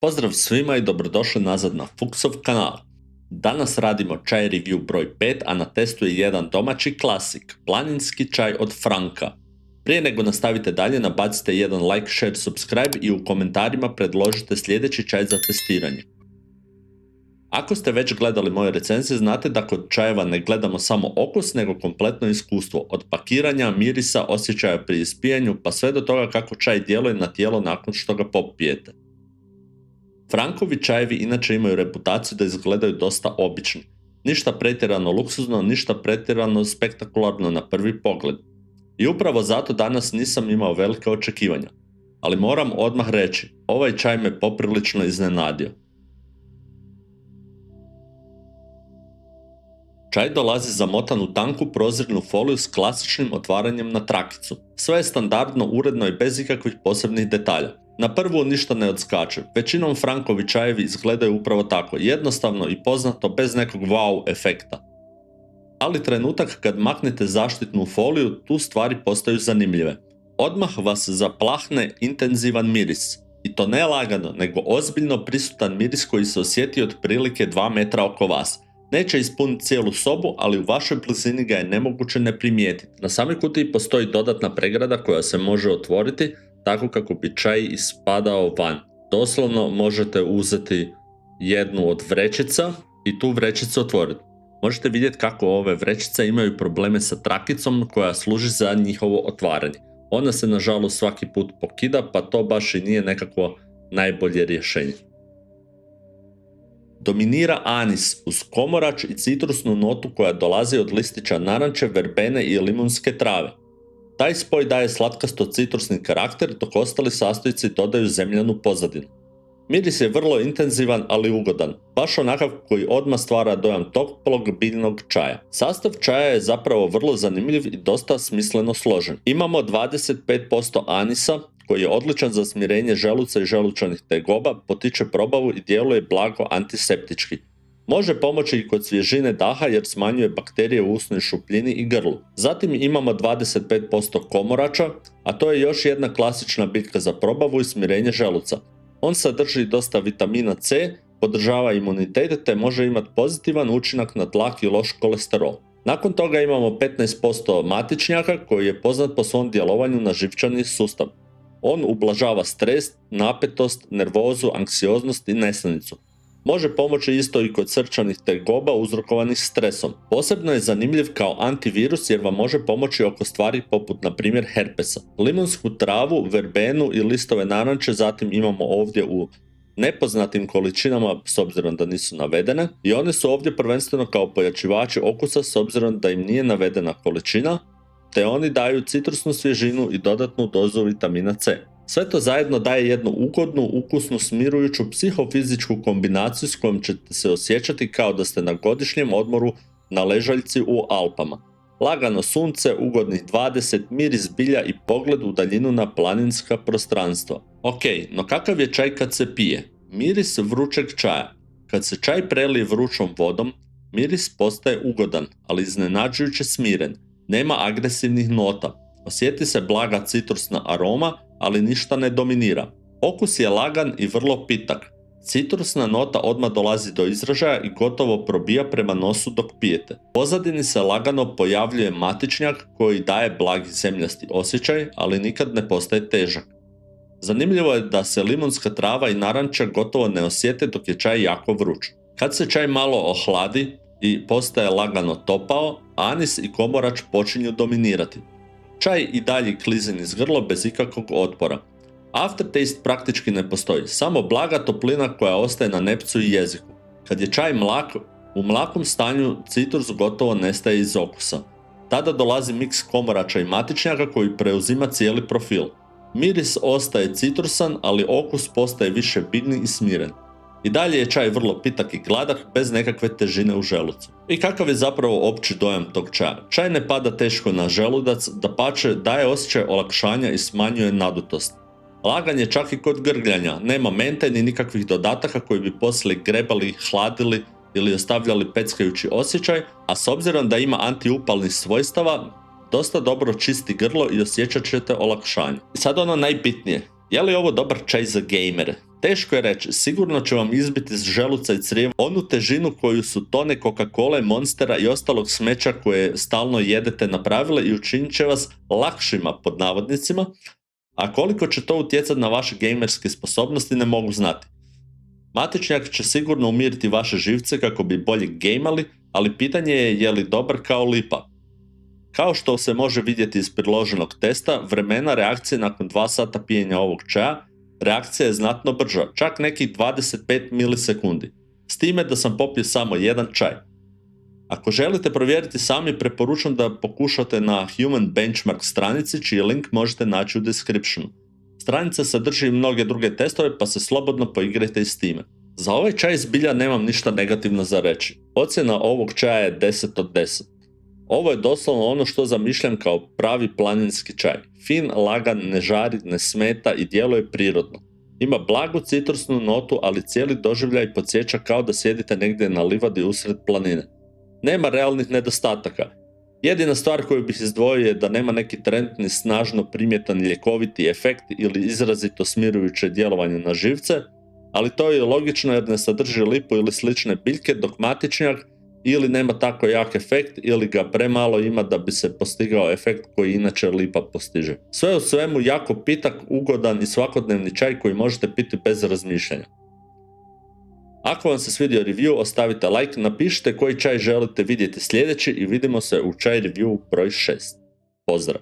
Pozdrav svima i dobrodošli nazad na Fuksov kanal. Danas radimo čaj review broj 5, a na testu je jedan domaći klasik, planinski čaj od Franka. Prije nego nastavite dalje, nabacite jedan like, share, subscribe i u komentarima predložite sljedeći čaj za testiranje. Ako ste već gledali moje recenzije, znate da kod čajeva ne gledamo samo okus, nego kompletno iskustvo, od pakiranja, mirisa, osjećaja pri ispijanju, pa sve do toga kako čaj djeluje na tijelo nakon što ga popijete. Frankovi čajevi inače imaju reputaciju da izgledaju dosta obični. Ništa pretjerano luksuzno, ništa pretjerano spektakularno na prvi pogled. I upravo zato danas nisam imao velike očekivanja. Ali moram odmah reći, ovaj čaj me poprilično iznenadio. Čaj dolazi zamotan u tanku prozirnu foliju s klasičnim otvaranjem na trakicu. Sve je standardno, uredno i bez ikakvih posebnih detalja. Na prvu ništa ne odskače, većinom Frankovi čajevi izgledaju upravo tako, jednostavno i poznato bez nekog wow efekta. Ali trenutak kad maknete zaštitnu foliju, tu stvari postaju zanimljive. Odmah vas zaplahne intenzivan miris. I to ne lagano, nego ozbiljno prisutan miris koji se osjeti otprilike 2 metra oko vas. Neće ispuniti cijelu sobu, ali u vašoj blizini ga je nemoguće ne primijetiti. Na samoj kutiji postoji dodatna pregrada koja se može otvoriti, tako kako bi čaj ispadao van. Doslovno možete uzeti jednu od vrećica i tu vrećicu otvoriti. Možete vidjeti kako ove vrećice imaju probleme sa trakicom koja služi za njihovo otvaranje. Ona se nažalost svaki put pokida, pa to baš i nije nekakvo najbolje rješenje. Dominira anis uz komorač i citrusnu notu koja dolazi od listića naranče, verbene i limunske trave. Taj spoj daje slatkasto-citrusni karakter, dok ostali sastojci dodaju zemljanu pozadinu. Miris je vrlo intenzivan, ali ugodan, baš onakav koji odmah stvara dojam toplog biljnog čaja. Sastav čaja je zapravo vrlo zanimljiv i dosta smisleno složen. Imamo 25% anisa, koji je odličan za smirenje želuca i želučanih tegoba, potiče probavu i djeluje blago antiseptički. Može pomoći i kod svježine daha jer smanjuje bakterije u usnoj šupljini i grlu. Zatim imamo 25% komorača, a to je još jedna klasična biljka za probavu i smirenje želuca. On sadrži dosta vitamina C, podržava imunitet te može imati pozitivan učinak na tlak i loš kolesterol. Nakon toga imamo 15% matičnjaka koji je poznat po svom djelovanju na živčani sustav. On ublažava stres, napetost, nervozu, anksioznost i nesanicu. Može pomoći isto i kod srčanih tegoba uzrokovanih stresom. Posebno je zanimljiv kao antivirus jer vam može pomoći oko stvari poput na primjer herpesa. Limunsku travu, verbenu i listove naranče zatim imamo ovdje u nepoznatim količinama s obzirom da nisu navedene i one su ovdje prvenstveno kao pojačivači okusa s obzirom da im nije navedena količina, te oni daju citrusnu svježinu i dodatnu dozu vitamina C. Sve to zajedno daje jednu ugodnu, ukusnu, smirujuću psihofizičku kombinaciju s kojom ćete se osjećati kao da ste na godišnjem odmoru na ležaljci u Alpama. Lagano sunce, ugodnih 20, miris bilja i pogled u daljinu na planinska prostranstva. Ok, no kakav je čaj kad se pije? Miris vrućeg čaja. Kad se čaj prelije vrućom vodom, miris postaje ugodan, ali iznenađujuće smiren. Nema agresivnih nota. Osjeti se blaga citrusna aroma, ali ništa ne dominira. Okus je lagan i vrlo pitak. Citrusna nota odmah dolazi do izražaja i gotovo probija prema nosu dok pijete. U pozadini se lagano pojavljuje matičnjak koji daje blagi zemljasti osjećaj, ali nikad ne postaje težak. Zanimljivo je da se limunska trava i naranča gotovo ne osjete dok je čaj jako vruć. Kad se čaj malo ohladi i postaje lagano topao, anis i komorač počinju dominirati. Čaj i dalje klizi niz grlo bez ikakvog otpora. Aftertaste praktički ne postoji, samo blaga toplina koja ostaje na nepcu i jeziku. Kad je čaj mlak, u mlakom stanju citrus gotovo nestaje iz okusa. Tada dolazi miks komorača i matičnjaka koji preuzima cijeli profil. Miris ostaje citrusan, ali okus postaje više biljni i smiren. I dalje je čaj vrlo pitak i gladak, bez nekakve težine u želucu. I kakav je zapravo opći dojam tog čaja? Čaj ne pada teško na želudac, dapače daje osjećaj olakšanja i smanjuje nadutost. Lagan je čak i kod grgljanja, nema mente ni nikakvih dodataka koji bi poslije grebali, hladili ili ostavljali peckajući osjećaj, a s obzirom da ima antiupalnih svojstava, dosta dobro čisti grlo i osjećat ćete olakšanje. I sad ono najbitnije, je li ovo dobar čaj za gejmere? Teško je reći, sigurno će vam izbiti iz želuca i crijeva onu težinu koju su tone Coca-Cola, Monstera i ostalog smeća koje stalno jedete napravile i učinit će vas lakšima pod navodnicima, a koliko će to utjecati na vaše gamerske sposobnosti ne mogu znati. Matičnjak će sigurno umiriti vaše živce kako bi bolje gejmali, ali pitanje je li dobar kao lipa. Kao što se može vidjeti iz priloženog testa, vremena reakcije nakon 2 sata pijenja ovog čaja, reakcija je znatno brža, čak nekih 25 milisekundi, s time da sam popio samo jedan čaj. Ako želite provjeriti sami, preporučam da pokušate na Human Benchmark stranici, čiji link možete naći u descriptionu. Stranica sadrži i mnoge druge testove, pa se slobodno poigrajte i s time. Za ovaj čaj zbilja nemam ništa negativno za reći. Ocjena ovog čaja je 10 od 10. Ovo je doslovno ono što zamišljam kao pravi planinski čaj. Fin, lagan, ne žari, ne smeta i djeluje prirodno. Ima blagu citrusnu notu, ali cijeli doživljaj podsjeća kao da sjedite negdje na livadi usred planine. Nema realnih nedostataka. Jedina stvar koju bih izdvojio je da nema neki trenutni snažno primjetan ljekoviti efekt ili izrazito smirujuće djelovanje na živce, ali to je logično jer ne sadrži lipu ili slične biljke, dok matičnjak ili nema tako jak efekt ili ga premalo ima da bi se postigao efekt koji inače lipa postiže. Sve u svemu jako pitak, ugodan i svakodnevni čaj koji možete piti bez razmišljanja. Ako vam se svidio review, ostavite like, napišite koji čaj želite vidjeti sljedeći i vidimo se u čaj review broj 6. Pozdrav!